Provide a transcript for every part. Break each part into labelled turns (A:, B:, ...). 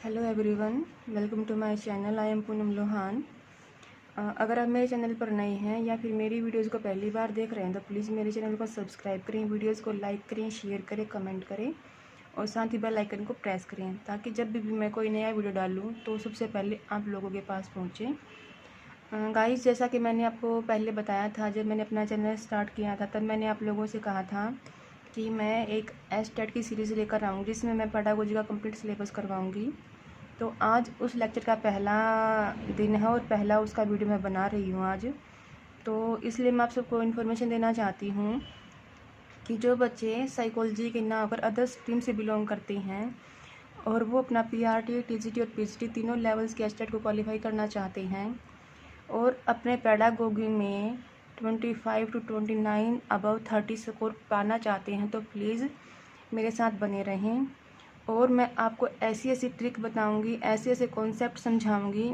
A: Hello everyone, welcome to my channel. I am Poonam Lohan. अगर आप मेरे चैनल पर नए हैं या फिर मेरी वीडियोज़ को पहली बार देख रहे हैं तो प्लीज़ मेरे चैनल को सब्सक्राइब करें, वीडियोज़ को लाइक करें, शेयर करें, कमेंट करें और साथ ही बेल आइकन को प्रेस करें ताकि जब भी मैं कोई नया वीडियो डालूँ तो सबसे पहले आप लोगों के पास पहुँचे। गाइस, जैसा कि मैंने आपको पहले बताया था, जब मैंने अपना चैनल स्टार्ट किया था तब मैंने आप लोगों से कहा था कि मैं एक एस्टेट की सीरीज़ लेकर आऊँगी जिसमें मैं पेडागोजी का कंप्लीट सिलेबस करवाऊँगी। तो आज उस लेक्चर का पहला दिन है और पहला उसका वीडियो मैं बना रही हूँ आज। तो इसलिए मैं आप सबको इन्फॉर्मेशन देना चाहती हूँ कि जो बच्चे साइकोलॉजी के ना होकर अदर स्ट्रीम से बिलोंग करते हैं और वो अपना पीआरटी, टीजीटी और पीजीटी तीनों लेवल्स के एस्टेट को क्वालिफाई करना चाहते हैं और अपने पेडागोगी में 25 to 29 अबव 30 स्कोर पाना चाहते हैं तो प्लीज़ मेरे साथ बने रहें। और मैं आपको ऐसी ऐसी ट्रिक बताऊंगी, ऐसे ऐसे कॉन्सेप्ट समझाऊंगी,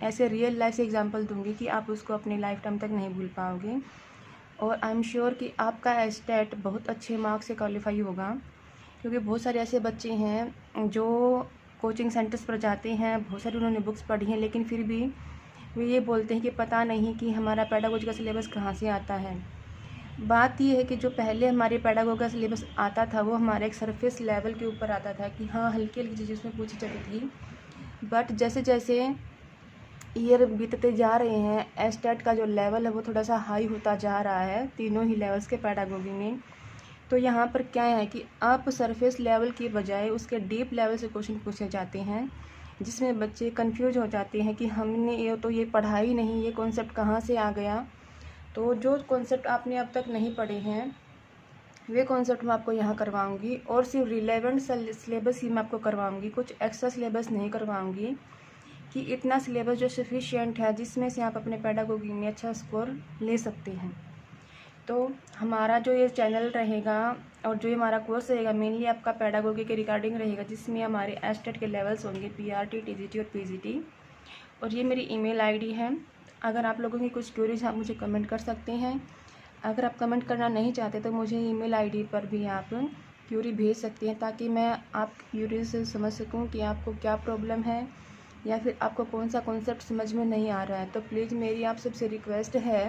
A: ऐसे रियल लाइफ से एग्जांपल दूंगी कि आप उसको अपनी लाइफ टाइम तक नहीं भूल पाओगे। और आई एम श्योर कि आपका एस्टेट बहुत अच्छे मार्क्स से क्वालिफाई होगा, क्योंकि बहुत सारे ऐसे बच्चे हैं जो कोचिंग सेंटर्स पर जाते हैं, बहुत सारी उन्होंने बुक्स पढ़ी हैं, लेकिन फिर भी वे ये बोलते हैं कि पता नहीं कि हमारा पेडागोजी का सिलेबस कहाँ से आता है। बात यह है कि जो पहले हमारे पेडागोजी का सिलेबस आता था वो हमारे एक सरफेस लेवल के ऊपर आता था कि हाँ, हल्की हल्की चीज़ें उसमें पूछी जाती थी। बट जैसे जैसे ईयर बीतते जा रहे हैं, एस्टेट का जो लेवल है वो थोड़ा सा हाई होता जा रहा है तीनों ही लेवल्स के पेडागोजी में। तो यहाँ पर क्या है कि आप सरफेस लेवल की बजाय उसके डीप लेवल से क्वेश्चन पूछे जाते हैं, जिसमें बच्चे कंफ्यूज हो जाते हैं कि हमने ये पढ़ा ही नहीं, ये कॉन्सेप्ट कहाँ से आ गया। तो जो कॉन्सेप्ट आपने अब तक नहीं पढ़े हैं वे कॉन्सेप्ट मैं आपको यहाँ करवाऊँगी और सिर्फ रिलेवेंट सिलेबस ही मैं आपको करवाऊँगी, कुछ एक्स्ट्रा सिलेबस नहीं करवाऊँगी। कि इतना सिलेबस जो सफिशिएंट है जिसमें से आप अपने पेडागोगी में अच्छा स्कोर ले सकते हैं। तो हमारा जो ये चैनल रहेगा और जो हमारा कोर्स रहेगा मेनली आपका पेडागोगी के रिगार्डिंग रहेगा, जिसमें हमारे एस्टेट के लेवल्स होंगे पीआरटी, टीजीटी और पीजीटी। और ये मेरी ईमेल आईडी है। अगर आप लोगों की कुछ क्वेरीज आप मुझे कमेंट कर सकते हैं। अगर आप कमेंट करना नहीं चाहते तो मुझे ईमेल आईडी पर भी आप क्यूरी भेज सकते हैं ताकि मैं आपकी क्यूरी से समझ सकूं कि आपको क्या प्रॉब्लम है या फिर आपको कौन सा कॉन्सेप्ट समझ में नहीं आ रहा है। तो प्लीज़ मेरी आप सबसे रिक्वेस्ट है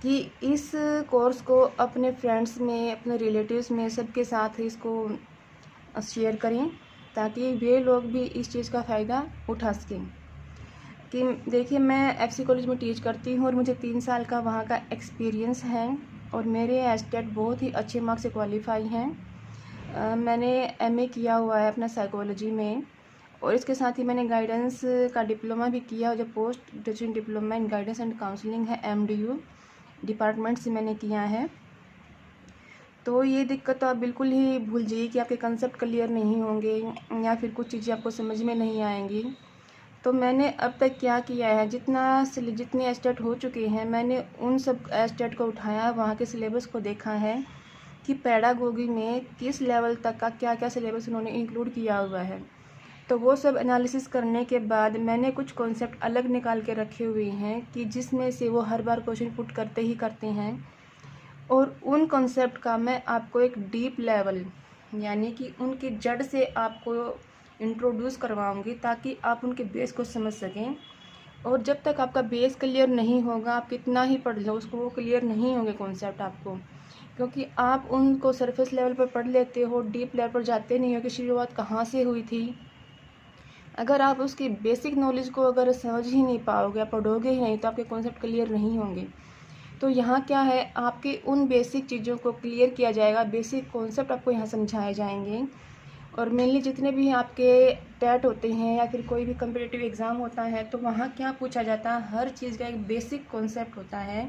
A: कि इस कोर्स को अपने फ्रेंड्स में, अपने रिलेटिव्स में, सबके साथ इसको शेयर करें ताकि वे लोग भी इस चीज़ का फ़ायदा उठा सकें। कि देखिए, मैं एफसी कॉलेज में टीच करती हूँ और मुझे 3 साल का वहाँ का एक्सपीरियंस है और मेरे एस्टेट बहुत ही अच्छे मार्क्स से क्वालिफाई हैं। मैंने एमए किया हुआ है अपना साइकोलॉजी में और इसके साथ ही मैंने गाइडेंस का डिप्लोमा भी किया और जो post graduation diploma in guidance and counselling है, एमडीयू डिपार्टमेंट से मैंने किया है। तो ये दिक्कत तो आप बिल्कुल ही भूल जाइए कि आपके कंसेप्ट क्लियर नहीं होंगे या फिर कुछ चीज़ें आपको समझ में नहीं आएंगी। तो मैंने अब तक क्या किया है, जितने एस्टेट हो चुके हैं मैंने उन सब एस्टेट को उठाया, वहाँ के सिलेबस को देखा है कि पेडागोगी में किस लेवल तक का क्या क्या सिलेबस उन्होंने इंक्लूड किया हुआ है। तो वो सब एनालिसिस करने के बाद मैंने कुछ कॉन्सेप्ट अलग निकाल के रखे हुए हैं कि जिसमें से वो हर बार क्वेश्चन पुट करते ही करते हैं और उन कॉन्सेप्ट का मैं आपको एक डीप लेवल यानी कि उनकी जड़ से आपको इंट्रोड्यूस करवाऊंगी ताकि आप उनके बेस को समझ सकें। और जब तक आपका बेस क्लियर नहीं होगा, आप कितना ही पढ़ लो उसको, वो क्लियर नहीं होंगे कॉन्सेप्ट आपको, क्योंकि आप उनको सरफेस लेवल पर पढ़ लेते हो, डीप लेवल पर जाते नहीं हो कि शुरुआत कहाँ से हुई थी। अगर आप उसकी बेसिक नॉलेज को अगर समझ ही नहीं पाओगे, पढ़ोगे ही नहीं, तो आपके कॉन्सेप्ट क्लियर नहीं होंगे। तो यहाँ क्या है, आपके उन बेसिक चीज़ों को क्लियर किया जाएगा, बेसिक कॉन्सेप्ट आपको यहाँ समझाए जाएंगे। और मेनली जितने भी आपके टेट होते हैं या फिर कोई भी कम्पिटिटिव एग्ज़ाम होता है तो वहाँ क्या पूछा जाता है, हर चीज़ का एक बेसिक कॉन्सेप्ट होता है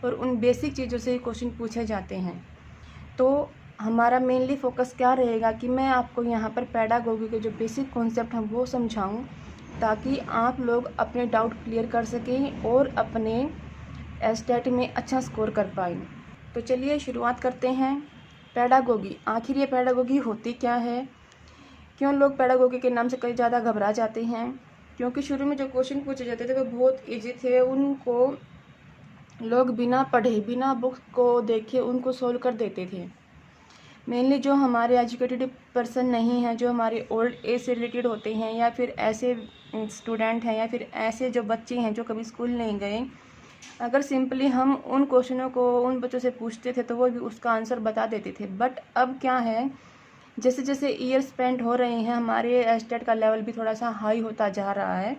A: और उन बेसिक चीज़ों से क्वेश्चन पूछे जाते हैं। तो हमारा मेनली फोकस क्या रहेगा कि मैं आपको यहाँ पर पेडागोगी के जो बेसिक कॉन्सेप्ट हैं वो समझाऊँ ताकि आप लोग अपने डाउट क्लियर कर सकें और अपने एस्टेट में अच्छा स्कोर कर पाएँ। तो चलिए शुरुआत करते हैं। पेडागोगी, आखिर ये पेडागोगी होती क्या है, क्यों लोग पेडागोगी के नाम से कई ज़्यादा घबरा जाते हैं? क्योंकि शुरू में जो क्वेश्चन पूछे जाते थे वो बहुत इजी थे, उनको लोग बिना पढ़े, बिना बुक को देखे उनको सोल्व कर देते थे। मेनली जो हमारे एजुकेटेड पर्सन नहीं हैं, जो हमारे ओल्ड एज से रिलेटेड होते हैं, या फिर ऐसे स्टूडेंट हैं, या फिर ऐसे जो बच्चे हैं जो कभी स्कूल नहीं गए, अगर सिंपली हम उन क्वेश्चनों को उन बच्चों से पूछते थे तो वो भी उसका आंसर बता देते थे। बट अब क्या है, जैसे जैसे ईयर स्पेंड हो रहे हैं, हमारे एस्टेट का लेवल भी थोड़ा सा हाई होता जा रहा है।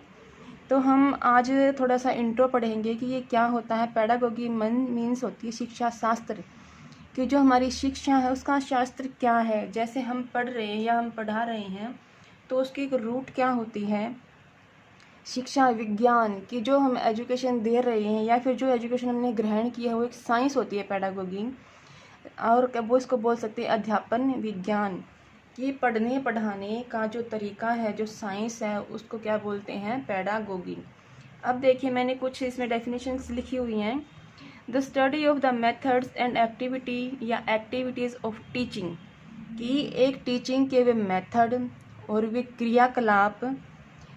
A: तो हम आज थोड़ा सा इंट्रो पढ़ेंगे कि ये क्या होता है। पेडागोगी मीन्स होती है शिक्षा शास्त्र, कि जो हमारी शिक्षा है उसका शास्त्र क्या है। जैसे हम पढ़ रहे हैं या हम पढ़ा रहे हैं तो उसकी एक रूट क्या होती है। शिक्षा विज्ञान की जो हम एजुकेशन दे रहे हैं या फिर जो एजुकेशन हमने ग्रहण किया है वो एक साइंस होती है पेडागोगी, और वो इसको बोल सकते हैं अध्यापन विज्ञान। ये पढ़ने पढ़ाने का जो तरीका है, जो साइंस है, उसको क्या बोलते हैं, पेडागोगी। अब देखिए मैंने कुछ इसमें डेफिनेशंस लिखी हुई हैं। The study of the methods and activity या एक्टिविटीज़ ऑफ टीचिंग, कि एक टीचिंग के वे मेथड और वे क्रियाकलाप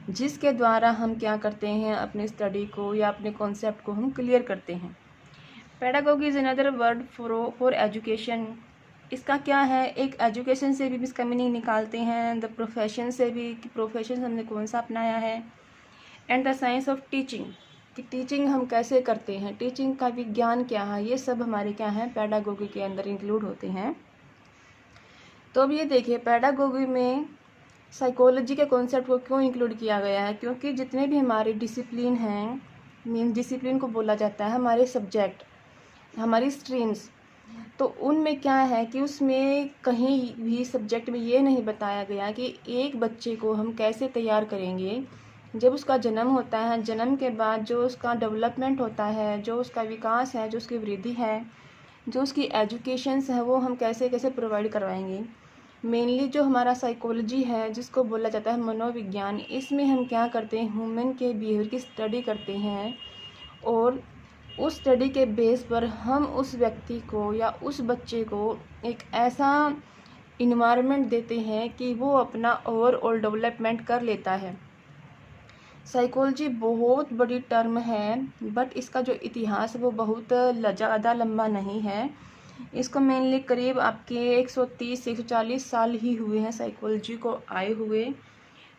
A: जिसके द्वारा हम क्या करते हैं, अपने स्टडी को या अपने कॉन्सेप्ट को हम क्लियर करते हैं। Pedagogy is another word for education. इसका क्या है, एक एजुकेशन से भी इसका मीनिंग निकालते हैं, द प्रोफेशन से भी, कि प्रोफेशन हमने कौन सा अपनाया है, and the science of teaching, कि टीचिंग हम कैसे करते हैं, टीचिंग का विज्ञान क्या है, ये सब हमारे क्या हैं, पेडागोगी के अंदर इंक्लूड होते हैं। तो अब ये देखिए पेडागोगी में साइकोलॉजी के कॉन्सेप्ट को क्यों इंक्लूड किया गया है, क्योंकि जितने भी हमारे डिसिप्लिन हैं, मीन डिसिप्लिन को बोला जाता है हमारे सब्जेक्ट, हमारी स्ट्रीम्स, तो उनमें क्या है कि उसमें कहीं भी सब्जेक्ट में ये नहीं बताया गया कि एक बच्चे को हम कैसे तैयार करेंगे जब उसका जन्म होता है, जन्म के बाद जो उसका डेवलपमेंट होता है, जो उसका विकास है, जो उसकी वृद्धि है, जो उसकी एजुकेशंस है, वो हम कैसे कैसे प्रोवाइड करवाएंगे। मेनली जो हमारा साइकोलॉजी है, जिसको बोला जाता है मनोविज्ञान, इसमें हम क्या करते हैं, ह्यूमन के बिहेवियर की स्टडी करते हैं, और उस स्टडी के बेस पर हम उस व्यक्ति को या उस बच्चे को एक ऐसा इन्वायरमेंट देते हैं कि वो अपना ओवरऑल डेवलपमेंट कर लेता है। साइकोलॉजी बहुत बड़ी टर्म है, बट इसका जो इतिहास है वो बहुत ज़्यादा लंबा नहीं है। इसको मेनली करीब आपके 130 से 140 साल ही हुए हैं साइकोलॉजी को आए हुए।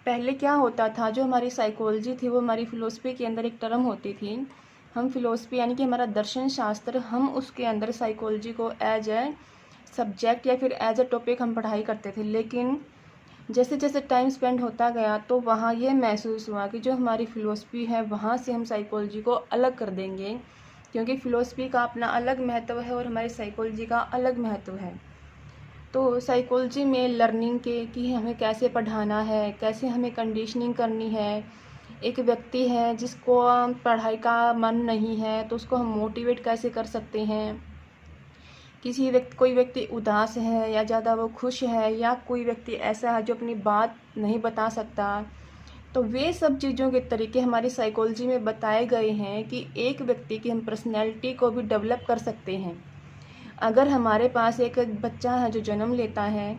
A: पहले क्या होता था, जो हमारी साइकोलॉजी थी वो हमारी फ़िलोसफी के अंदर एक टर्म होती थी। हम फ़िलोसफी यानी कि हमारा दर्शन शास्त्र, हम उसके अंदर साइकोलॉजी को एज ए सब्जेक्ट या फिर एज ए टॉपिक हम पढ़ाई करते थे। लेकिन जैसे जैसे टाइम स्पेंड होता गया तो वहाँ ये महसूस हुआ कि जो हमारी फ़िलोसफी है वहाँ से हम साइकोलॉजी को अलग कर देंगे, क्योंकि फ़िलोसफी का अपना अलग महत्व है और हमारी साइकोलॉजी का अलग महत्व है। तो साइकोलॉजी में लर्निंग के कि हमें कैसे पढ़ाना है, कैसे हमें कंडीशनिंग करनी है। एक व्यक्ति है जिसको पढ़ाई का मन नहीं है तो उसको हम मोटिवेट कैसे कर सकते हैं। कोई व्यक्ति उदास है या ज़्यादा वो खुश है, या कोई व्यक्ति ऐसा है जो अपनी बात नहीं बता सकता, तो वे सब चीज़ों के तरीके हमारी साइकोलॉजी में बताए गए हैं कि एक व्यक्ति की हम पर्सनैलिटी को भी डेवलप कर सकते हैं। अगर हमारे पास एक बच्चा है जो जन्म लेता है,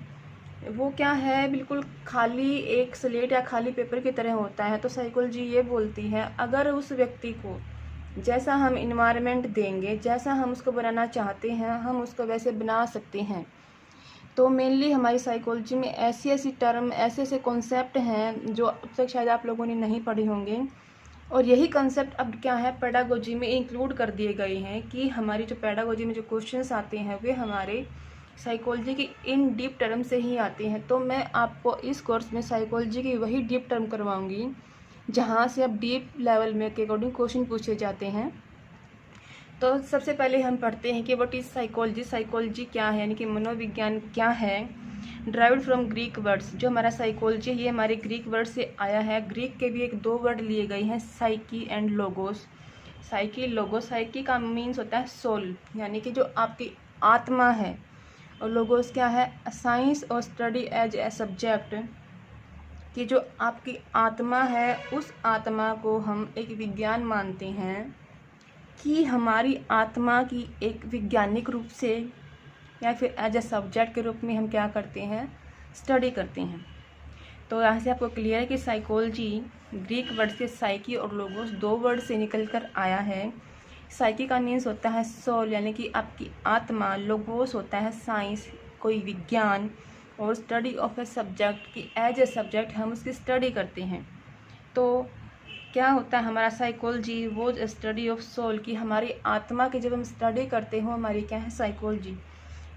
A: वो क्या है, बिल्कुल खाली एक स्लेट या खाली पेपर की तरह होता है, तो साइकोलॉजी ये बोलती है अगर उस व्यक्ति को जैसा हम इन्वायरमेंट देंगे, जैसा हम उसको बनाना चाहते हैं, हम उसको वैसे बना सकते हैं। तो मेनली हमारी साइकोलॉजी में ऐसी ऐसी टर्म, ऐसे ऐसे कॉन्सेप्ट हैं जो अब तक शायद आप लोगों ने नहीं पढ़े होंगे, और यही कंसेप्ट अब क्या है पेडागोजी में इंक्लूड कर दिए गए हैं कि हमारी जो पेडागोजी में जो क्वेश्चंस आते हैं वे हमारे साइकोलॉजी की इन डीप टर्म से ही आते हैं। तो मैं आपको इस कोर्स में साइकोलॉजी की वही डीप टर्म करवाऊंगी जहाँ से अब डीप लेवल में के अकॉर्डिंग क्वेश्चन पूछे जाते हैं। तो सबसे पहले हम पढ़ते हैं कि व्हाट इज़ साइकोलॉजी। साइकोलॉजी क्या है, यानी कि मनोविज्ञान क्या है। ड्राइव्ड फ्रॉम ग्रीक वर्ड्स, जो हमारा साइकोलॉजी ये हमारे ग्रीक वर्ड से आया है। ग्रीक के भी एक दो वर्ड लिए गए हैं, psyche and logos. Psyche logos, psyche का मीन्स होता है सोल, यानी कि जो आपकी आत्मा है, और लोगोस क्या है, साइंस और स्टडी एज ए सब्जेक्ट, कि जो आपकी आत्मा है उस आत्मा को हम एक विज्ञान मानते हैं, कि हमारी आत्मा की एक वैज्ञानिक रूप से या फिर एज ए सब्जेक्ट के रूप में हम क्या करते हैं, स्टडी करते हैं। तो यहाँ से आपको क्लियर है कि साइकोलॉजी ग्रीक वर्ड से साइकी और लोगोस दो वर्ड से निकल कर आया है। साइकी का मीन्स होता है सोल, यानी कि आपकी आत्मा। लोगोस होता है साइंस, कोई विज्ञान और स्टडी ऑफ ए सब्जेक्ट की एज ए सब्जेक्ट हम उसकी स्टडी करते हैं। तो क्या होता है हमारा साइकोलॉजी, वो स्टडी ऑफ सोल की हमारी आत्मा की जब हम स्टडी करते हो हमारी क्या है साइकोलॉजी।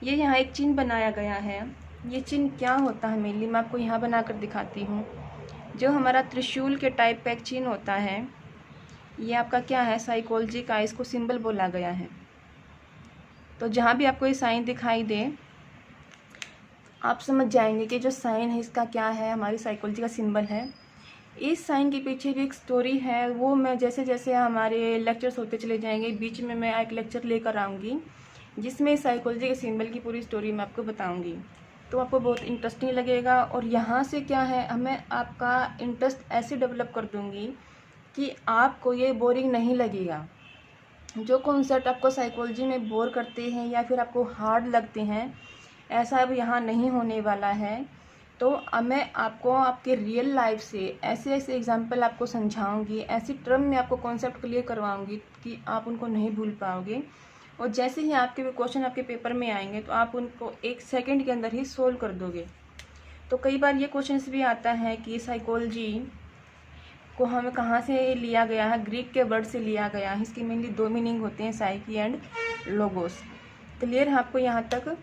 A: ये यहाँ एक चिन्ह बनाया गया है। ये चिन्ह क्या होता है मेनली मैं आपको यहाँ बना कर दिखाती हूँ। जो हमारा त्रिशूल के टाइप का एक चिन्ह होता है, ये आपका क्या है साइकोलॉजी का, इसको सिंबल बोला गया है। तो जहाँ भी आपको ये साइन दिखाई दे आप समझ जाएंगे कि जो साइन है इसका क्या है, हमारी साइकोलॉजी का सिंबल है। इस साइन के पीछे भी एक स्टोरी है, वो मैं जैसे जैसे हमारे लेक्चर्स होते चले जाएंगे बीच में मैं एक लेक्चर लेकर आऊँगी जिसमें साइकोलॉजी के सिंबल की पूरी स्टोरी मैं आपको बताऊँगी। तो आपको बहुत इंटरेस्टिंग लगेगा और यहाँ से क्या है हमें आपका इंटरेस्ट ऐसे डेवलप कर दूँगी कि आपको ये बोरिंग नहीं लगेगा। जो कॉन्सेप्ट आपको साइकोलॉजी में बोर करते हैं या फिर आपको हार्ड लगते हैं, ऐसा अब यहाँ नहीं होने वाला है। तो अब मैं आपको आपके रियल लाइफ से ऐसे ऐसे एग्जांपल आपको समझाऊंगी, ऐसी टर्म में आपको कॉन्सेप्ट क्लियर करवाऊंगी कि आप उनको नहीं भूल पाओगे। और जैसे ही आपके भी क्वेश्चन आपके पेपर में आएंगे तो आप उनको 1 सेकंड के अंदर ही सोल्व कर दोगे। तो कई बार ये क्वेश्चन भी आता है कि साइकोलॉजी को हमें कहाँ से लिया गया है, ग्रीक के वर्ड से लिया गया है। इसकी मेनली 2 मीनिंग होते हैं, साइकी एंड लोगोस। क्लियर है आपको यहाँ तक।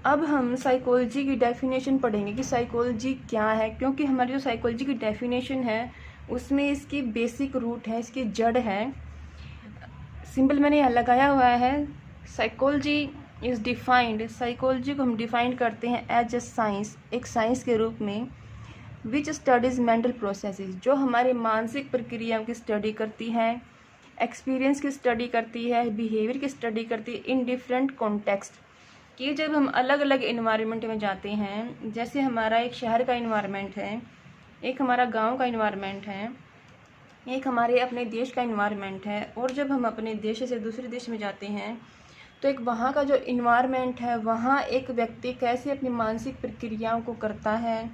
A: अब हम साइकोलॉजी की डेफिनेशन पढ़ेंगे कि साइकोलॉजी क्या है, क्योंकि हमारी जो साइकोलॉजी की डेफिनेशन है उसमें इसकी बेसिक रूट है, इसकी जड़ है। सिंबल मैंने यहाँ लगाया हुआ है। साइकोलॉजी इज़ डिफाइंड, साइकोलॉजी को हम डिफाइन करते हैं एज ए साइंस, एक साइंस के रूप में, विच स्टडीज़ मेंटल प्रोसेसेस, जो हमारे मानसिक प्रक्रियाओं की स्टडी करती है, एक्सपीरियंस की स्टडी करती है, बिहेवियर की स्टडी करती है इन डिफरेंट कॉन्टेक्स्ट। कि जब हम अलग अलग इन्वायरमेंट में जाते हैं, जैसे हमारा एक शहर का इन्वायरमेंट है, एक हमारा गांव का इन्वायरमेंट है, एक हमारे अपने देश का इन्वायरमेंट है, और जब हम अपने देश से दूसरे देश में जाते हैं तो एक वहाँ का जो इन्वायरमेंट है, वहाँ एक व्यक्ति कैसे अपनी मानसिक प्रक्रियाओं को करता है,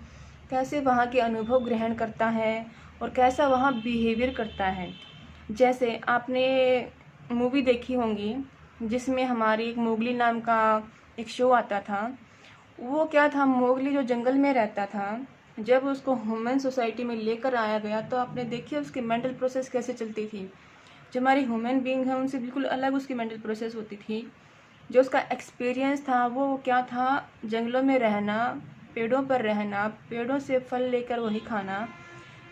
A: कैसे वहाँ के अनुभव ग्रहण करता है और कैसा वहाँ बिहेवियर करता है। जैसे आपने मूवी देखी होंगी जिसमें हमारी एक मोगली नाम का एक शो आता था। वो क्या था, मोगली जो जंगल में रहता था, जब उसको ह्यूमन सोसाइटी में लेकर आया गया तो आपने देखिए उसकी मेंटल प्रोसेस कैसे चलती थी। जो हमारी ह्यूमन बीइंग है उनसे बिल्कुल अलग उसकी मेंटल प्रोसेस होती थी। जो उसका एक्सपीरियंस था वो क्या था, जंगलों में रहना, पेड़ों पर रहना, पेड़ों से फल लेकर वही खाना।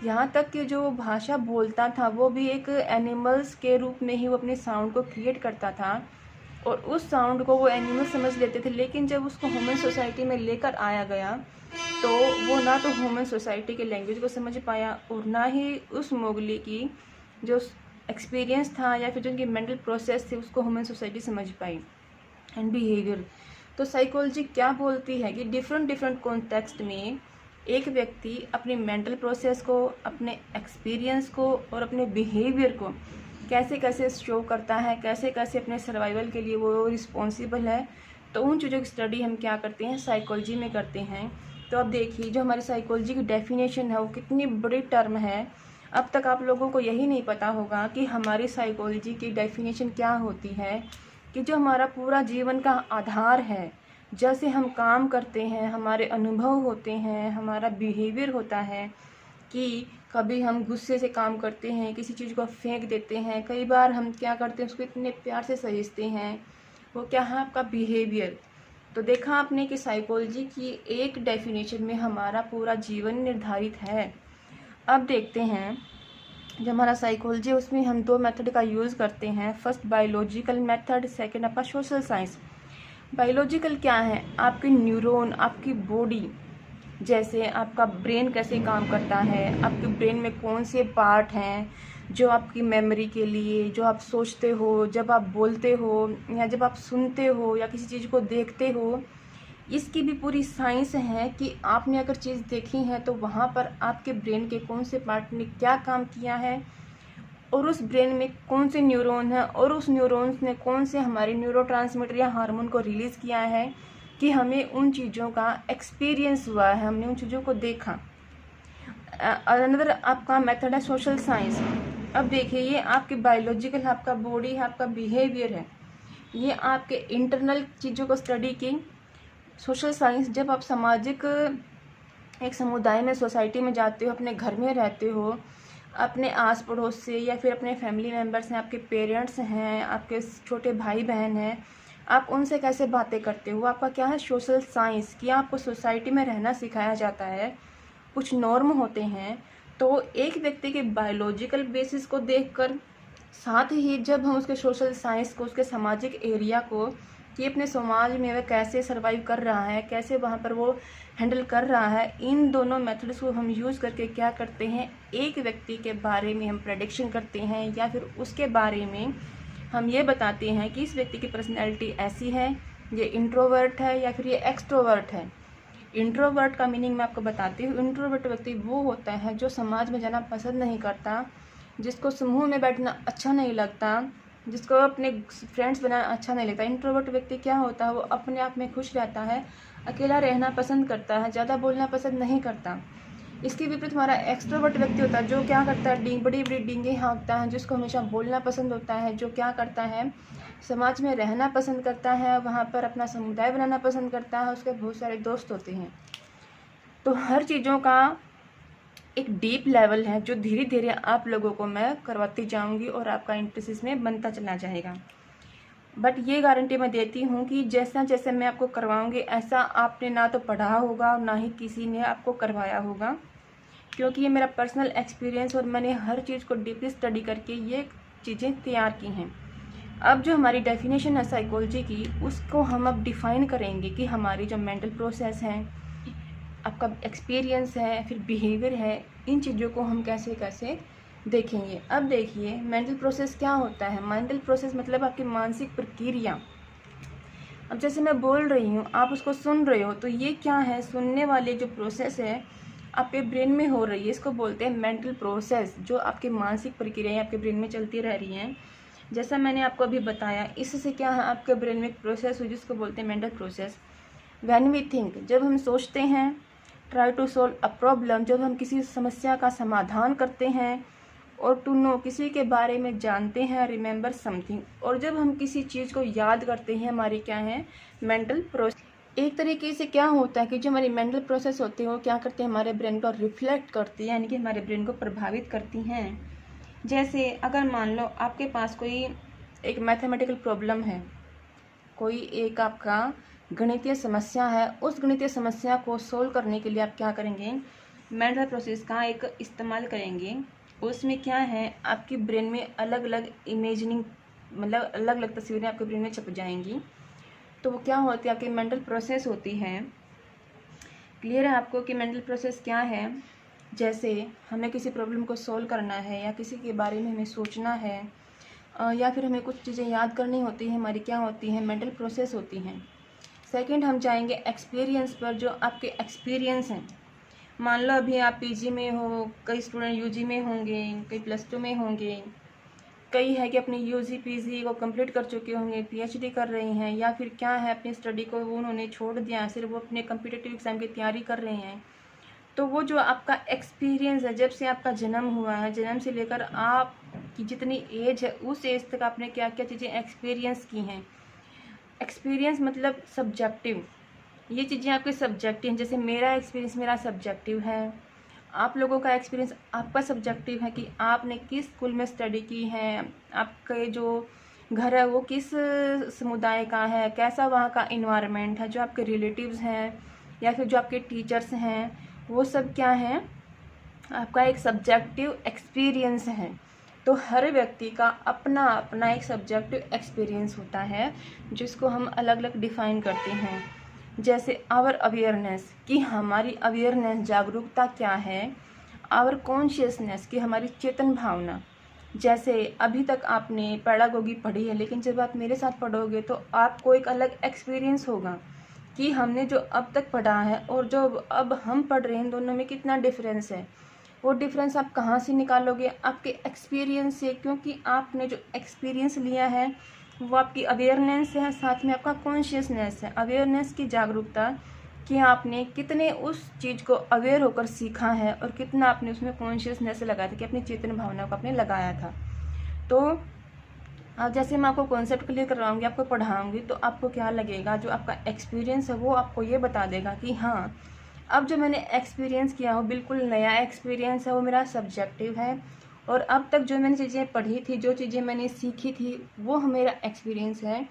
A: यहाँ तक कि जो भाषा बोलता था वो भी एक एनिमल्स के रूप में ही वो अपने साउंड को क्रिएट करता था और उस साउंड को वो एनिमल समझ लेते थे। लेकिन जब उसको ह्यूमन सोसाइटी में लेकर आया गया तो वो ना तो ह्यूमन सोसाइटी के लैंग्वेज को समझ पाया और ना ही उस मोगली की जो एक्सपीरियंस था या फिर जो उनकी मेंटल प्रोसेस थी उसको ह्यूमन सोसाइटी समझ पाई एंड बिहेवियर। तो साइकोलॉजी क्या बोलती है कि डिफरेंट कॉन्टेक्स्ट में एक व्यक्ति अपनी मेंटल प्रोसेस को, अपने एक्सपीरियंस को और अपने बिहेवियर को कैसे कैसे शो करता है, कैसे कैसे अपने सर्वाइवल के लिए वो रिस्पॉन्सिबल है। तो उन चीज़ों की स्टडी हम क्या करते हैं, साइकोलॉजी में करते हैं। तो अब देखिए जो हमारी साइकोलॉजी की डेफिनेशन है वो कितनी बड़ी टर्म है। अब तक आप लोगों को यही नहीं पता होगा कि हमारी साइकोलॉजी की डेफिनेशन क्या होती है, कि जो हमारा पूरा जीवन का आधार है, जैसे हम काम करते हैं, हमारे अनुभव होते हैं, हमारा बिहेवियर होता है, कि कभी हम गुस्से से काम करते हैं, किसी चीज़ को फेंक देते हैं, कई बार हम क्या करते हैं उसको इतने प्यार से सहेजते हैं, वो क्या है आपका बिहेवियर। तो देखा आपने कि साइकोलॉजी की एक डेफिनेशन में हमारा पूरा जीवन निर्धारित है। अब देखते हैं जो हमारा साइकोलॉजी उसमें हम 2 मेथड का यूज़ करते हैं। फर्स्ट बायोलॉजिकल मेथड, सेकंड आपका सोशल साइंस। बायोलॉजिकल क्या है, आपके न्यूरॉन, आपकी बॉडी, जैसे आपका ब्रेन कैसे काम करता है, आपके ब्रेन में कौन से पार्ट हैं जो आपकी मेमोरी के लिए, जो आप सोचते हो, जब आप बोलते हो या जब आप सुनते हो या किसी चीज़ को देखते हो, इसकी भी पूरी साइंस है कि आपने अगर चीज़ देखी है तो वहाँ पर आपके ब्रेन के कौन से पार्ट ने क्या काम किया है और उस ब्रेन में कौन से न्यूरॉन हैं और उस न्यूरॉन्स ने कौन से हमारे न्यूरोट्रांसमीटर या हार्मोन को रिलीज़ किया है कि हमें उन चीज़ों का एक्सपीरियंस हुआ है, हमने उन चीज़ों को देखा। अनदर आपका मेथड है सोशल साइंस। अब देखिए ये आपकी बायोलॉजिकल, आपका बॉडी है, आपका बिहेवियर है, ये आपके इंटरनल चीज़ों को स्टडी की सोशल साइंस, जब आप सामाजिक एक समुदाय में, सोसाइटी में जाते हो, अपने घर में रहते हो, अपने आस पड़ोस से या फिर अपने फैमिली मेम्बर्स हैं, आपके पेरेंट्स हैं, आपके छोटे भाई बहन हैं, आप उनसे कैसे बातें करते हो, आपका क्या है सोशल साइंस, कि आपको सोसाइटी में रहना सिखाया जाता है, कुछ नॉर्म होते हैं। तो एक व्यक्ति के बायोलॉजिकल बेसिस को देखकर, साथ ही जब हम उसके सोशल साइंस को, उसके सामाजिक एरिया को, कि अपने समाज में वह कैसे सर्वाइव कर रहा है, कैसे वहाँ पर वो हैंडल कर रहा है, इन दोनों मेथड्स को हम यूज़ करके क्या करते हैं, एक व्यक्ति के बारे में हम प्रेडिक्शन करते हैं, या फिर उसके बारे में हम ये बताते हैं कि इस व्यक्ति की पर्सनैलिटी ऐसी है, ये इंट्रोवर्ट है या फिर ये एक्सट्रोवर्ट है। इंट्रोवर्ट का मीनिंग मैं आपको बताती हूँ। इंट्रोवर्ट व्यक्ति वो होता है जो समाज में जाना पसंद नहीं करता, जिसको समूह में बैठना अच्छा नहीं लगता, जिसको अपने फ्रेंड्स बनाना अच्छा नहीं लगता। इंट्रोवर्ट व्यक्ति क्या होता है, वो अपने आप में खुश रहता है, अकेला रहना पसंद करता है, ज़्यादा बोलना पसंद नहीं करता। इसके विपरीत हमारा एक्सट्रोवर्ट व्यक्ति होता है, जो क्या करता है, बड़ी बड़ी डींगे हाँकता है, जिसको हमेशा बोलना पसंद होता है, जो क्या करता है, समाज में रहना पसंद करता है, वहाँ पर अपना समुदाय बनाना पसंद करता है, उसके बहुत सारे दोस्त होते हैं। तो हर चीज़ों का एक डीप लेवल है जो धीरे धीरे आप लोगों को मैं करवाती जाऊंगी और आपका इंटरेस्ट इसमें बनता चला जाएगा। बट ये गारंटी मैं देती हूँ कि जैसा जैसे मैं आपको करवाऊंगी, ऐसा आपने ना तो पढ़ा होगा और ना ही किसी ने आपको करवाया होगा, क्योंकि ये मेरा पर्सनल एक्सपीरियंस और मैंने हर चीज़ को डीपली स्टडी करके ये चीज़ें तैयार की हैं। अब जो हमारी डेफिनेशन है साइकोलॉजी की, उसको हम अब डिफ़ाइन करेंगे कि हमारी जो मेंटल प्रोसेस है, आपका एक्सपीरियंस है, फिर बिहेवियर है, इन चीज़ों को हम कैसे कैसे देखेंगे। अब देखिए मेंटल प्रोसेस क्या होता है। मेंटल प्रोसेस मतलब आपकी मानसिक प्रक्रिया। अब जैसे मैं बोल रही हूँ, आप उसको सुन रहे हो, तो ये क्या है, सुनने वाले जो प्रोसेस है आपके ब्रेन में हो रही है, इसको बोलते हैं मेंटल प्रोसेस। जो आपकी मानसिक प्रक्रियाएं आपके ब्रेन में चलती रह रही हैं, जैसा मैंने आपको अभी बताया, इससे क्या है, आपके ब्रेन में एक प्रोसेस हुई जिसको बोलते हैं mental process. When we think, जब हम सोचते हैं, try to solve a problem, जब हम किसी समस्या का समाधान करते हैं, और टू नो, किसी के बारे में जानते हैं, रिमेंबर समथिंग, और जब हम किसी चीज़ को याद करते हैं, हमारी क्या है, मेंटल प्रोसेस। एक तरीके से क्या होता है कि जो हमारी मेंटल प्रोसेस होती है वो क्या करते हैं, हमारे ब्रेन को रिफ्लेक्ट करती है, यानी कि हमारे ब्रेन को प्रभावित करती हैं। जैसे अगर मान लो आपके पास कोई एक मैथमेटिकल प्रॉब्लम है, कोई एक आपका गणितीय समस्या है, उस गणितीय समस्या को सोल्व करने के लिए आप क्या करेंगे, मेंटल प्रोसेस का एक इस्तेमाल करेंगे। उसमें क्या है, आपकी ब्रेन में अलग अलग इमेजिनिंग, मतलब अलग अलग तस्वीरें आपके ब्रेन में छप जाएंगी। तो वो क्या होती है, आपकी मेंटल प्रोसेस होती है। क्लियर है आपको कि मेंटल प्रोसेस क्या है। जैसे हमें किसी प्रॉब्लम को सोल्व करना है, या किसी के बारे में हमें सोचना है, या फिर हमें कुछ चीज़ें याद करनी होती है, हमारी क्या होती हैं, मेंटल प्रोसेस होती हैं। सेकंड हम जाएंगे एक्सपीरियंस पर, जो आपके एक्सपीरियंस हैं। मान लो अभी आप पीजी में हो, कई स्टूडेंट यूजी में होंगे, कई +2 में होंगे, कई है कि अपनी यूजी पीजी को कंप्लीट कर चुके होंगे, पीएचडी कर रहे हैं, या फिर क्या है, अपनी स्टडी को वो उन्होंने छोड़ दिया, सिर्फ वो अपने कम्पिटिटिव एग्ज़ाम की तैयारी कर रहे हैं। तो वो जो आपका एक्सपीरियंस है, जब से आपका जन्म हुआ है, जन्म से लेकर आपकी जितनी एज है, उस एज तक आपने क्या क्या चीज़ें एक्सपीरियंस की हैं। एक्सपीरियंस मतलब सब्जेक्टिव, ये चीज़ें आपके सब्जेक्टिव हैं। जैसे मेरा एक्सपीरियंस मेरा सब्जेक्टिव है, आप लोगों का एक्सपीरियंस आपका सब्जेक्टिव है कि आपने किस स्कूल में स्टडी की है, आपके जो घर है वो किस समुदाय का है, कैसा वहाँ का इन्वायरमेंट है, जो आपके रिलेटिव्स हैं या फिर जो आपके टीचर्स हैं, वो सब क्या है, आपका एक सब्जेक्टिव एक्सपीरियंस है। तो हर व्यक्ति का अपना अपना एक सब्जेक्टिव एक्सपीरियंस होता है, जिसको हम अलग अलग डिफ़ाइन करते हैं। जैसे आवर अवेयरनेस, कि हमारी अवेयरनेस, जागरूकता क्या है। आवर कॉन्शियसनेस, कि हमारी चेतन भावना। जैसे अभी तक आपने पेडागोगी पढ़ी है, लेकिन जब आप मेरे साथ पढ़ोगे तो आपको एक अलग एक्सपीरियंस होगा कि हमने जो अब तक पढ़ा है और जो अब हम पढ़ रहे हैं, दोनों में कितना डिफरेंस है। वो डिफरेंस आप कहाँ से निकालोगे, आपके एक्सपीरियंस से, क्योंकि आपने जो एक्सपीरियंस लिया है वो आपकी अवेयरनेस है, साथ में आपका कॉन्शियसनेस है। अवेयरनेस की जागरूकता, कि आपने कितने उस चीज़ को अवेयर होकर सीखा है और कितना आपने उसमें कॉन्शियसनेस लगाया था, कि अपनी चेतन भावना को आपने लगाया था। तो जैसे मैं आपको कॉन्सेप्ट क्लियर करवाऊँगी, आपको पढ़ाऊँगी, तो आपको क्या लगेगा, जो आपका एक्सपीरियंस है वो आपको ये बता देगा कि हाँ, अब जो मैंने एक्सपीरियंस किया हो बिल्कुल नया एक्सपीरियंस है, वो मेरा सब्जेक्टिव है, और अब तक जो मैंने चीज़ें पढ़ी थी, जो चीज़ें मैंने सीखी थी, वो मेरा एक्सपीरियंस है।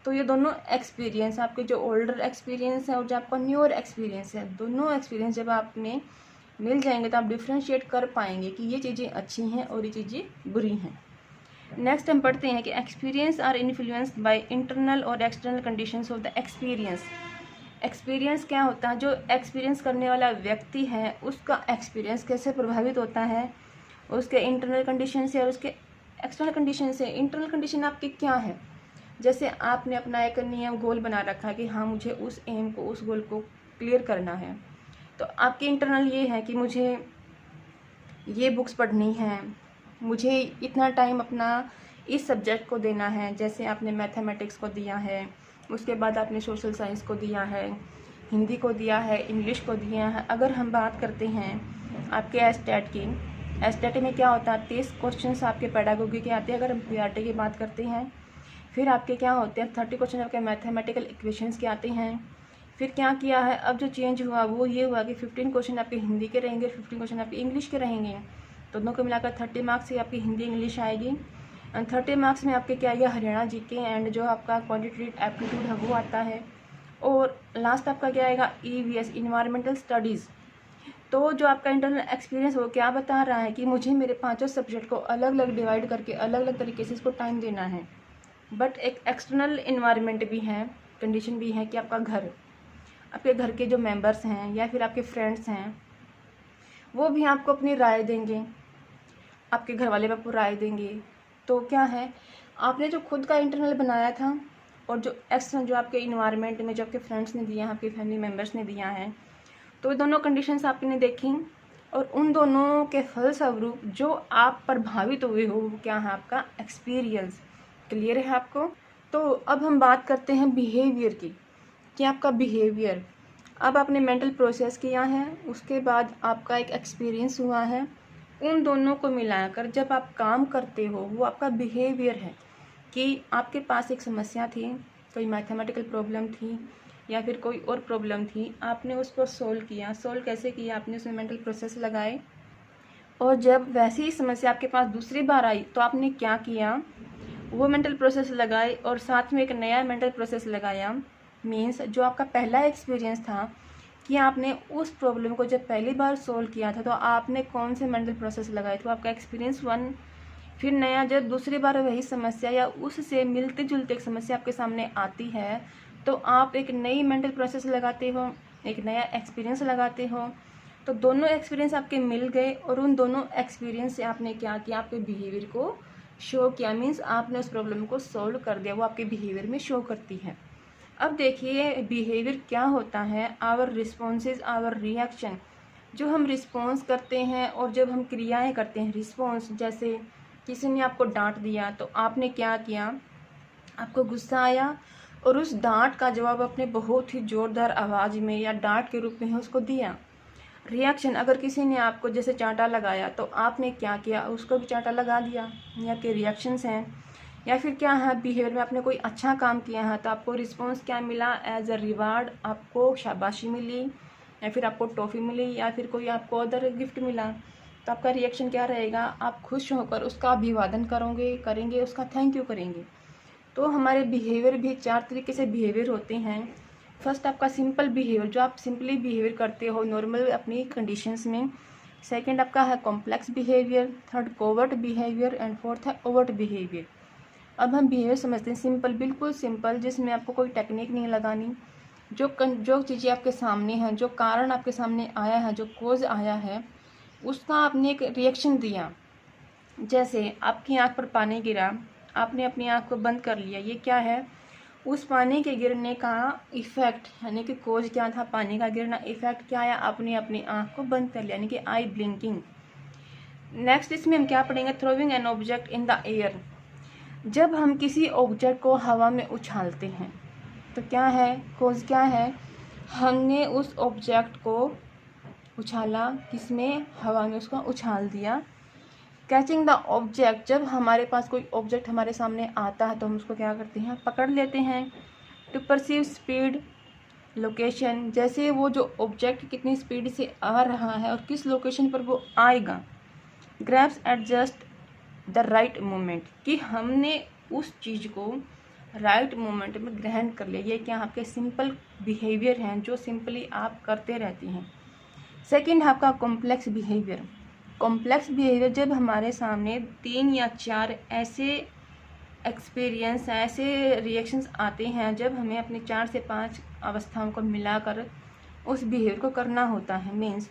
A: तो ये दोनों एक्सपीरियंस, आपके जो ओल्डर एक्सपीरियंस है और जो आपका न्यूअर एक्सपीरियंस है, दोनों एक्सपीरियंस जब आप में मिल जाएंगे तो आप डिफ्रेंशिएट कर पाएंगे कि ये चीज़ें अच्छी हैं और ये चीज़ें बुरी हैं। नेक्स्ट हम पढ़ते हैं कि experience are influenced by internal और external conditions of the experience. Experience क्या होता है, जो एक्सपीरियंस करने वाला व्यक्ति है उसका एक्सपीरियंस कैसे प्रभावित होता है, उसके इंटरनल कंडीशन से और उसके एक्सटर्नल कंडीशन से। इंटरनल कंडीशन आपकी क्या है, जैसे आपने अपना एक नियम गोल बना रखा है कि हाँ मुझे उस एम को, उस गोल को क्लियर करना है, तो आपकी इंटरनल ये है कि मुझे ये बुक्स पढ़नी है, मुझे इतना टाइम अपना इस सब्जेक्ट को देना है। जैसे आपने मैथमेटिक्स को दिया है, उसके बाद आपने सोशल साइंस को दिया है, हिंदी को दिया है, इंग्लिश को दिया है। अगर हम बात करते हैं आपके एस्टेट की, एस्टेट में क्या होता है, 30 क्वेश्चन आपके पेडागोगी के आते हैं। अगर हम पीआरटी की बात करते हैं, फिर आपके क्या होते हैं, 30 क्वेश्चन आपके मैथमेटिकल इक्वेशंस के आते हैं। फिर क्या किया है, अब जो चेंज हुआ वो ये हुआ कि 15 क्वेश्चन आपके हिंदी के रहेंगे, 15 क्वेश्चन आपके इंग्लिश के रहेंगे। दोनों को मिलाकर 30 मार्क्स से आपकी हिंदी इंग्लिश आएगी। एंड 30 मार्क्स में आपके क्या आएगा, हरियाणा जीके एंड जो आपका क्वांटिटेटिव एप्टीट्यूड है वो आता है। और लास्ट आपका क्या आएगा, ईवीएस, इन्वायरमेंटल स्टडीज़। तो जो आपका इंटरनल एक्सपीरियंस वो क्या बता रहा है कि मुझे मेरे 5 सब्जेक्ट को अलग अलग डिवाइड करके अलग अलग तरीके से इसको टाइम देना है। बट एक एक्सटर्नल इन्वायरमेंट भी है, कंडीशन भी है कि आपका घर, आपके घर के जो मेंबर्स हैं या फिर आपके फ्रेंड्स हैं वो भी आपको अपनी राय देंगे, आपके घर वाले भी आपको राय देंगे। तो क्या है, आपने जो खुद का इंटरनल बनाया था और जो एक्सटर्नल जो आपके इन्वायरमेंट में जो आपके फ्रेंड्स ने दिया है, आपके फैमिली मेम्बर्स ने दिया है, तो दोनों कंडीशंस आपने देखी और उन दोनों के फलस्वरूप जो आप प्रभावित हुए हो वो क्या है, आपका एक्सपीरियंस। क्लियर है आपको। तो अब हम बात करते हैं बिहेवियर की, कि आपका बिहेवियर, अब आपने मेंटल प्रोसेस किया है, उसके बाद आपका एक एक्सपीरियंस हुआ है, उन दोनों को मिलाकर जब आप काम करते हो वो आपका बिहेवियर है। कि आपके पास एक समस्या थी, कोई मैथमेटिकल प्रॉब्लम थी या फिर कोई और प्रॉब्लम थी, आपने उसको सोल्व किया। सोल्व कैसे किया, आपने उसमें मेंटल प्रोसेस लगाए, और जब वैसी ही समस्या आपके पास दूसरी बार आई तो आपने क्या किया, वो मेंटल प्रोसेस लगाए और साथ में एक नया मेंटल प्रोसेस लगाया। मीन्स जो आपका पहला एक्सपीरियंस था कि आपने उस प्रॉब्लम को जब पहली बार सोल्व किया था तो आपने कौन से मेंटल प्रोसेस लगाए थे, आपका एक्सपीरियंस 1। फिर नया जब दूसरी बार वही समस्या या उससे मिलते जुलते एक समस्या आपके सामने आती है तो आप एक नई मेंटल प्रोसेस लगाते हो, एक नया एक्सपीरियंस लगाते हो। तो दोनों एक्सपीरियंस आपके मिल गए और उन दोनों एक्सपीरियंस से आपने क्या किया, आपके बिहेवियर को शो किया। मीन्स आपने उस प्रॉब्लम को सॉल्व कर दिया, वो आपके बिहेवियर में शो करती है। अब देखिए बिहेवियर क्या होता है, आवर रिस्पॉन्सेज, आवर रिएक्शन। जो हम रिस्पॉन्स करते हैं और जब हम क्रियाएं करते हैं, रिस्पॉन्स, जैसे किसी ने आपको डांट दिया तो आपने क्या किया, आपको गुस्सा आया और उस डांट का जवाब आपने बहुत ही ज़ोरदार आवाज़ में या डांट के रूप में उसको दिया। रिएक्शन, अगर किसी ने आपको जैसे चांटा लगाया तो आपने क्या किया, उसको भी चांटा लगा दिया, ये आपके रिएक्शंस हैं। या फिर क्या है, बिहेवियर में आपने कोई अच्छा काम किया है तो आपको रिस्पॉन्स क्या मिला, एज अ रिवार्ड आपको शाबाशी मिली या फिर आपको टॉफ़ी मिली या फिर कोई आपको अदर गिफ्ट मिला। तो आपका रिएक्शन क्या रहेगा, आप खुश होकर उसका अभिवादन करेंगे, उसका थैंक यू करेंगे। तो हमारे बिहेवियर भी 4 तरीके से बिहेवियर होते हैं। फर्स्ट आपका सिंपल बिहेवियर, जो आप सिंपली बिहेवियर करते हो नॉर्मल अपनी कंडीशंस में। सेकंड आपका है complex behaviour, third covert behaviour and fourth है ओवर्ट बिहेवियर। अब हम बिहेवियर समझते हैं सिंपल, बिल्कुल सिंपल, जिसमें आपको कोई टेक्निक नहीं लगानी। जो चीज़ें आपके सामने हैं, जो कारण आपके सामने आया है, जो कोज आया है, उसका आपने एक रिएक्शन दिया। जैसे आपकी आँख पर पानी गिरा, आपने अपनी आँख को बंद कर लिया, ये क्या है, उस पानी के गिरने का इफ़ेक्ट, यानी कि कोज क्या था, पानी का गिरना। इफ़ेक्ट क्या आया, आपने अपनी आँख को बंद कर लिया, यानी कि आई ब्लिंकिंग। नेक्स्ट इसमें हम क्या पढ़ेंगे, throwing an object in the air. जब हम किसी ऑब्जेक्ट को हवा में उछालते हैं तो क्या है, कोज क्या है, हमने उस ऑब्जेक्ट को उछाला, किसमें, हवा में उसको उछाल दिया। कैचिंग द ऑब्जेक्ट, जब हमारे पास कोई ऑब्जेक्ट हमारे सामने आता है तो हम उसको क्या करते हैं, पकड़ लेते हैं। टू परसीव स्पीड, लोकेशन, जैसे वो जो ऑब्जेक्ट कितनी स्पीड से आ रहा है और किस लोकेशन पर वो आएगा। Grabs at just the right moment, कि हमने उस चीज़ को राइट मोमेंट में ग्रहण कर लिया। ये क्या आपके सिंपल बिहेवियर हैं जो सिंपली आप करते रहती हैं। सेकंड है आपका कॉम्प्लेक्स बिहेवियर। कॉम्प्लेक्स बिहेवियर, जब हमारे सामने 3 या 4 ऐसे एक्सपीरियंस, ऐसे रिएक्शंस आते हैं जब हमें अपनी 4 से 5 अवस्थाओं को मिलाकर उस बिहेवियर को करना होता है। Means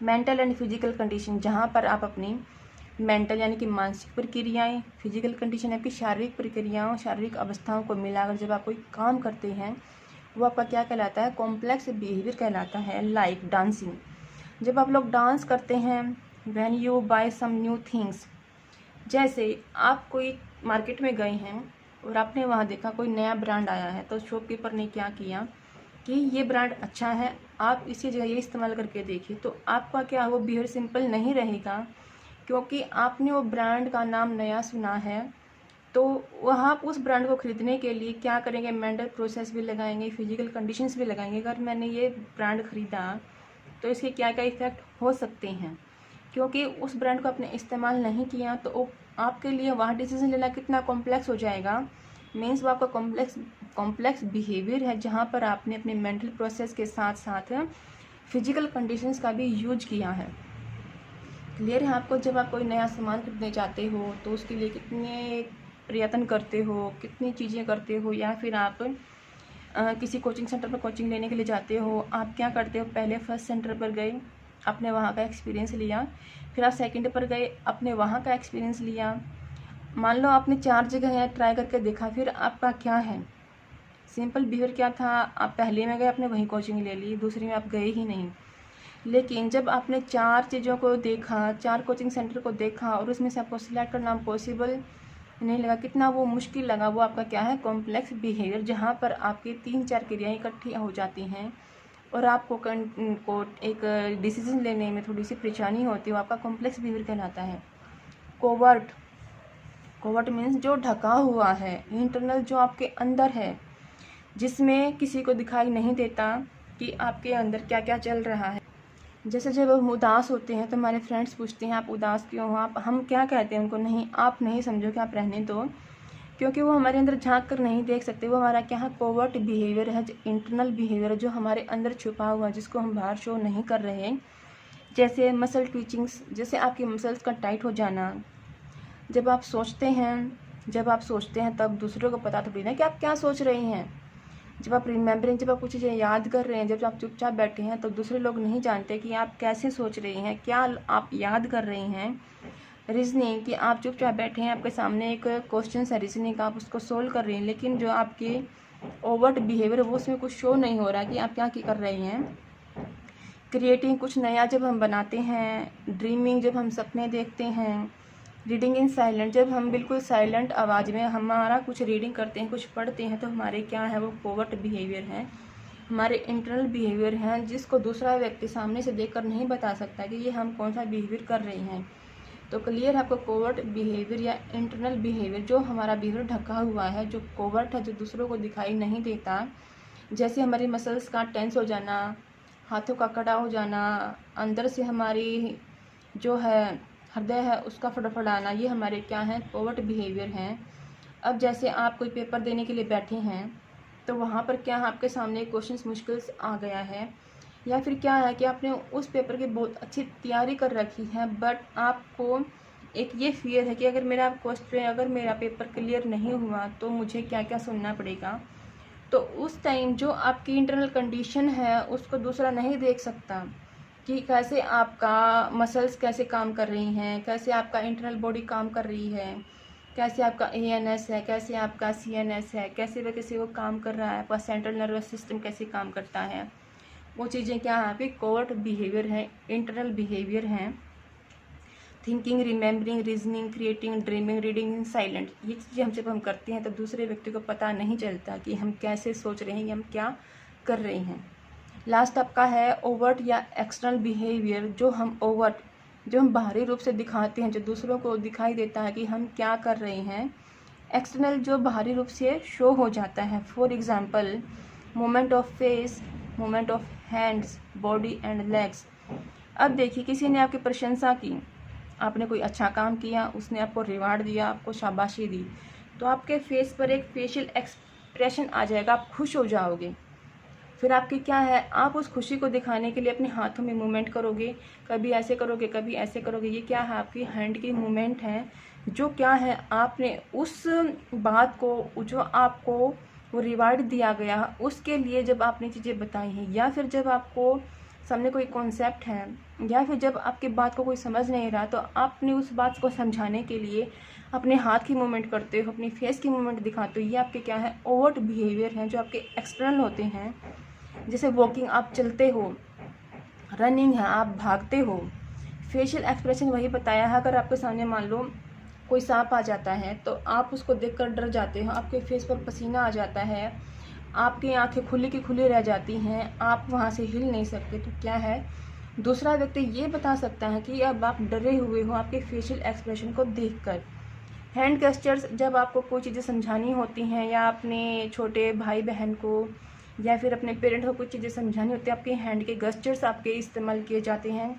A: mental and physical condition, जहाँ पर आप अपनी मेंटल यानी कि मानसिक प्रक्रियाएं, फिजिकल कंडीशन आपकी शारीरिक प्रक्रियाओं, शारीरिक अवस्थाओं को मिलाकर जब आप कोई काम करते हैं वो आपका क्या कहलाता है, कॉम्प्लेक्स बिहेवियर कहलाता है। लाइक डांसिंग, जब आप लोग डांस करते हैं। When you buy some new things, जैसे आप कोई मार्केट में गए हैं और आपने वहाँ देखा कोई नया ब्रांड आया है, तो शॉपकीपर ने क्या किया कि ये ब्रांड अच्छा है, आप इसी जगह ये इस्तेमाल करके देखिए, तो आपका क्या वो बिहेवियर सिंपल नहीं रहेगा, क्योंकि आपने वो ब्रांड का नाम नया सुना है। तो वह आप उस ब्रांड को ख़रीदने के लिए क्या करेंगे, मेंटल प्रोसेस भी लगाएंगे, फिजिकल कंडीशंस भी लगाएंगे। अगर मैंने ये ब्रांड ख़रीदा तो इसके क्या क्या इफ़ेक्ट हो सकते हैं, क्योंकि उस ब्रांड को आपने इस्तेमाल नहीं किया तो आपके लिए वहाँ डिसीजन लेना कितना कॉम्प्लेक्स हो जाएगा। मीन्स वो आपका कॉम्प्लेक्स बिहेवियर है, जहाँ पर आपने अपने मेंटल प्रोसेस के साथ साथ फिजिकल कंडीशंस का भी यूज किया है। क्लियर है आपको। जब आप कोई नया सामान खरीदने जाते हो तो उसके लिए कितने प्रयत्न करते हो, कितनी चीज़ें करते हो, या फिर आप किसी कोचिंग सेंटर पर कोचिंग लेने के लिए जाते हो, आप क्या करते हो, पहले फर्स्ट सेंटर पर गए, आपने वहाँ का एक्सपीरियंस लिया, फिर आप सेकंड पर गए, आपने वहाँ का एक्सपीरियंस लिया। मान लो आपने 4 जगह ट्राई करके देखा, फिर आपका क्या है, सिंपल बिहेवियर क्या था, आप पहले में गए, आपने वहीं कोचिंग ले ली, दूसरी में आप गए ही नहीं। लेकिन जब आपने 4 चीज़ों को देखा, 4 कोचिंग सेंटर को देखा और उसमें से आपको सिलेक्ट करना पॉसिबल नहीं लगा, कितना वो मुश्किल लगा, वो आपका क्या है, कॉम्प्लेक्स बिहेवियर, जहाँ पर आपकी 3-4 क्रियाएं इकट्ठी हो जाती हैं और आपको को एक डिसीजन लेने में थोड़ी सी परेशानी होती है, वो आपका कॉम्प्लेक्स बिहेवियर कहलाता है। कोवर्ट मीन्स जो ढका हुआ है, इंटरनल जो आपके अंदर है, जिसमें किसी को दिखाई नहीं देता कि आपके अंदर क्या क्या चल रहा है। जैसे जब हम उदास होते हैं तो हमारे फ्रेंड्स पूछते हैं आप उदास क्यों हो, आप हम क्या कहते हैं उनको, नहीं आप नहीं समझो कि आप रहने दो, क्योंकि वो हमारे अंदर झांक कर नहीं देख सकते। वो हमारा क्या है, कोवर्ट बिहेवियर है, जो इंटरनल बिहेवियर है, जो हमारे अंदर छुपा हुआ है, जिसको हम बाहर शो नहीं कर रहे। जैसे मसल ट्विचिंग्स, जैसे आपकी मसल्स का टाइट हो जाना। जब आप सोचते हैं तब दूसरों को पता थोड़ी ना कि आप क्या सोच रही हैं। जब आप जब आप कुछ चीज़ें याद कर रहे हैं, जब आप चुपचाप बैठे हैं तो दूसरे लोग नहीं जानते कि आप कैसे सोच रही हैं, क्या आप याद कर रही हैं। रीजनिंग, कि आप चुपचाप बैठे हैं, आपके सामने एक क्वेश्चन है रीजनिंग का, आप उसको सोल्व कर रही हैं, लेकिन जो आपकी ओवर्ट बिहेवियर वो उसमें कुछ शो नहीं हो रहा कि आप क्या कर रही हैं। क्रिएटिंग, कुछ नया जब हम बनाते हैं। ड्रीमिंग, जब हम सपने देखते हैं। रीडिंग इन साइलेंट, जब हम बिल्कुल साइलेंट आवाज़ में हमारा कुछ रीडिंग करते हैं, कुछ पढ़ते हैं, तो हमारे क्या है, वो कोवर्ट बिहेवियर है, हमारे इंटरनल बिहेवियर हैं, जिसको दूसरा व्यक्ति सामने से देखकर नहीं बता सकता कि ये हम कौन सा बिहेवियर कर रहे हैं। तो क्लियर है आपको, कोवर्ट बिहेवियर या इंटरनल बिहेवियर, जो हमारा बिहेवियर ढका हुआ है, जो कोवर्ट है, जो दूसरों को दिखाई नहीं देता। जैसे हमारी मसल्स का टेंस हो जाना, हाथों का कड़ा हो जाना, अंदर से हमारी जो है हृदय है उसका फड़फड़ाना, ये हमारे क्या हैं, कोवर्ट बिहेवियर हैं। अब जैसे आप कोई पेपर देने के लिए बैठे हैं तो वहाँ पर क्या है, आपके सामने क्वेश्चंस मुश्किल से आ गया है, या फिर क्या है कि आपने उस पेपर की बहुत अच्छी तैयारी कर रखी है, बट आपको एक ये फियर है कि अगर मेरा पेपर क्लियर नहीं हुआ तो मुझे क्या क्या सुनना पड़ेगा। तो उस टाइम जो आपकी इंटरनल कंडीशन है उसको दूसरा नहीं देख सकता कि कैसे आपका मसल्स कैसे काम कर रही हैं, कैसे आपका इंटरनल बॉडी काम कर रही है, कैसे आपका ANS है, कैसे आपका CNS है, कैसे वो काम कर रहा है, आपका सेंट्रल नर्वस सिस्टम कैसे काम करता है। वो चीज़ें क्या है, आपकी कोवर्ट बिहेवियर है, इंटरनल बिहेवियर हैं। Thinking, remembering, reasoning, creating, dreaming, reading in silent, ये चीज़ें जब हम करते हैं तो दूसरे व्यक्ति को पता नहीं चलता कि हम कैसे सोच रहे हैं या हम क्या कर रहे हैं। लास्ट आपका है ओवर्ट या एक्सटर्नल बिहेवियर, जो हम ओवर्ट जो हम बाहरी रूप से दिखाते हैं, जो दूसरों को दिखाई देता है कि हम क्या कर रहे हैं, एक्सटर्नल जो बाहरी रूप से शो हो जाता है। For example movement of face, movement of hands, body and legs. अब देखिए, किसी ने आपकी प्रशंसा की, आपने कोई अच्छा काम किया, उसने आपको रिवार्ड दिया, आपको शाबाशी दी, तो आपके फेस पर एक फेशियल एक्सप्रेशन आ जाएगा, आप खुश हो जाओगे। फिर आपकी क्या है, आप उस खुशी को दिखाने के लिए अपने हाथों में मूवमेंट करोगे, कभी ऐसे करोगे, कभी ऐसे करोगे। ये क्या है, आपकी हैंड की मूवमेंट है, जो क्या है, आपने उस बात को, जो आपको वो रिवार्ड दिया गया, उसके लिए जब आपने चीज़ें बताई हैं, या फिर जब आपको सामने कोई कॉन्सेप्ट है, या फिर जब आपकी बात को कोई समझ नहीं रहा, तो आपने उस बात को समझाने के लिए अपने हाथ की मूवमेंट करते हो, अपनी फेस की मूवमेंट दिखाते हो। ये आपके क्या है, ओवर्ट बिहेवियर हैं, जो आपके एक्सटर्नल होते हैं। जैसे वॉकिंग, आप चलते हो, रनिंग है, आप भागते हो। फेशियल एक्सप्रेशन वही बताया है। अगर आपके सामने मान लो कोई सांप आ जाता है, तो आप उसको देखकर डर जाते हो, आपके फेस पर पसीना आ जाता है, आपकी आंखें खुली की खुली रह जाती हैं, आप वहाँ से हिल नहीं सकते। तो क्या है, दूसरा व्यक्ति ये बता सकता है कि अब आप डरे हुए हो आपके फेशियल एक्सप्रेशन को देखकर। हैंड गेस्चर्स, जब आपको कोई चीज़ें समझानी होती हैं, या अपने छोटे भाई बहन को या फिर अपने पेरेंट को कुछ चीज़ें समझानी होती है, आपके हैंड के गेस्चर्स आपके इस्तेमाल किए जाते हैं,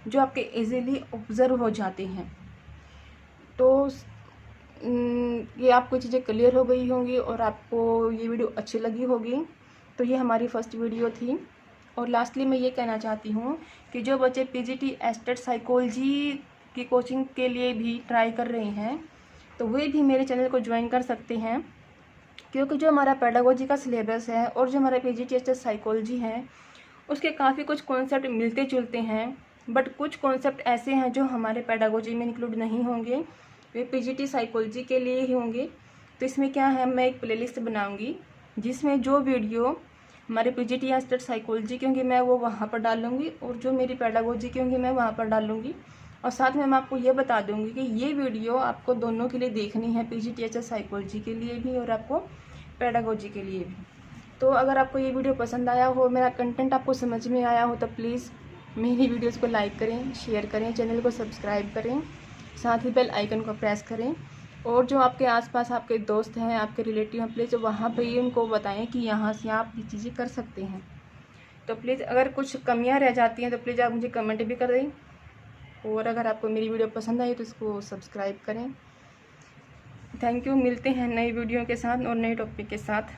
A: जो आपके इजीली ऑब्जर्व हो जाते हैं। तो ये आपको चीज़ें क्लियर हो गई होंगी और आपको ये वीडियो अच्छी लगी होगी। तो ये हमारी फर्स्ट वीडियो थी। और लास्टली मैं ये कहना चाहती हूँ कि जो बच्चे पीजीटी एस्टेट साइकोलॉजी की कोचिंग के लिए भी ट्राई कर रहे हैं, तो वे भी मेरे चैनल को ज्वाइन कर सकते हैं, क्योंकि जो हमारा पेडागोजी का सिलेबस है और जो हमारा पीजीटी एस्टेट साइकोलॉजी है, उसके काफ़ी कुछ कॉन्सेप्ट मिलते जुलते हैं, बट कुछ कॉन्सेप्ट ऐसे हैं जो हमारे पेडागोजी में इंक्लूड नहीं होंगे, वे पीजीटी साइकोलॉजी के लिए ही होंगे। तो इसमें क्या है, मैं एक प्लेलिस्ट बनाऊंगी जिसमें जो वीडियो हमारे पीजीटी एस्टेट साइकोलॉजी की होंगी मैं वो वहाँ पर डालूंगी, और जो मेरी पेडागोजी की होंगी मैं वहाँ पर डालूंगी। और साथ में मैं आपको ये बता दूंगी कि ये वीडियो आपको दोनों के लिए देखनी है, पीजीटी एस्टेट साइकोलॉजी के लिए भी और आपको पेडागोजी के लिए भी। तो अगर आपको ये वीडियो पसंद आया हो, मेरा कंटेंट आपको समझ में आया हो, तो प्लीज़ मेरी वीडियोस को लाइक करें, शेयर करें, चैनल को सब्सक्राइब करें, साथ ही बेल आइकन को प्रेस करें। और जो आपके आसपास आपके दोस्त हैं, आपके रिलेटिव हैं, प्लीज़ वहाँ पर ही उनको बताएं कि यहाँ से आप ये चीज़ें कर सकते हैं। तो प्लीज़ अगर कुछ कमियाँ रह जाती हैं तो प्लीज़ आप मुझे कमेंट भी कर दें, और अगर आपको मेरी वीडियो पसंद आई तो इसको सब्सक्राइब करें। Thank you. मिलते हैं नई वीडियो के साथ और नए टॉपिक के साथ।